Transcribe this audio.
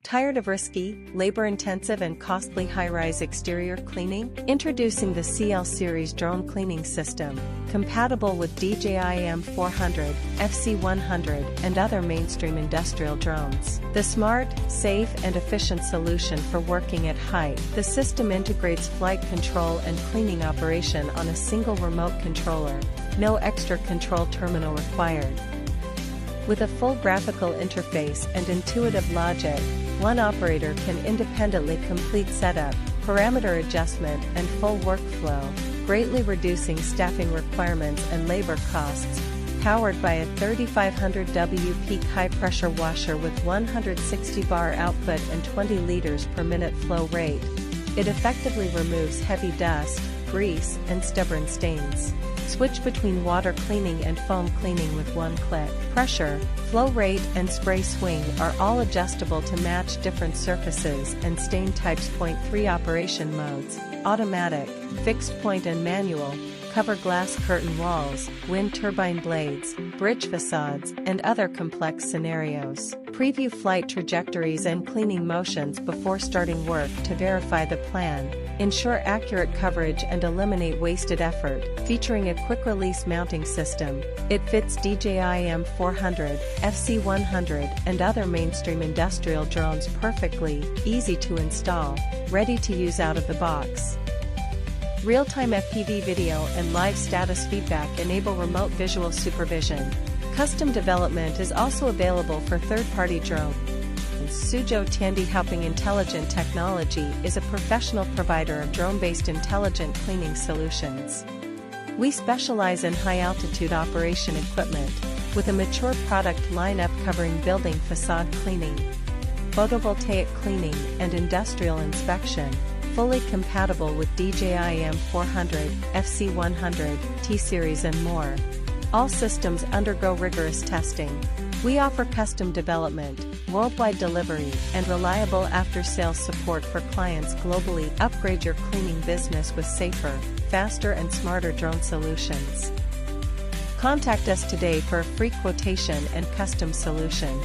Tired of risky, labor-intensive and costly high-rise exterior cleaning? Introducing the CL Series Drone Cleaning System, compatible with DJI M400, FC100 and other mainstream industrial drones. The smart, safe and efficient solution for working at height. The system integrates flight control and cleaning operation on a single remote controller. No extra control terminal required. With a full graphical interface and intuitive logic, one operator can independently complete setup, parameter adjustment and full workflow, greatly reducing staffing requirements and labor costs. Powered by a 3500W peak high-pressure washer with 160 bar output and 20 liters per minute flow rate, it effectively removes heavy dust, grease, and stubborn stains. Switch between water cleaning and foam cleaning with one click. Pressure, flow rate and spray swing are all adjustable to match different surfaces and stain types. 3 operation modes: automatic, fixed point and manual, cover glass curtain walls, wind turbine blades, bridge facades, and other complex scenarios. Preview flight trajectories and cleaning motions before starting work to verify the plan. Ensure accurate coverage and eliminate wasted effort. Featuring a quick-release mounting system, it fits DJI M400, FC100 and other mainstream industrial drones perfectly, easy to install, ready to use out of the box. Real-time FPV video and live status feedback enable remote visual supervision. Custom development is also available for third-party drones. Suzhou Tiandi Helping Intelligent Technology is a professional provider of drone-based intelligent cleaning solutions. We specialize in high-altitude operation equipment, with a mature product lineup covering building facade cleaning, photovoltaic cleaning, and industrial inspection, fully compatible with DJI M400, FC100, T-Series and more. All systems undergo rigorous testing. We offer custom development, worldwide delivery, and reliable after-sales support for clients globally. Upgrade your cleaning business with safer, faster and smarter drone solutions. Contact us today for a free quotation and custom solution.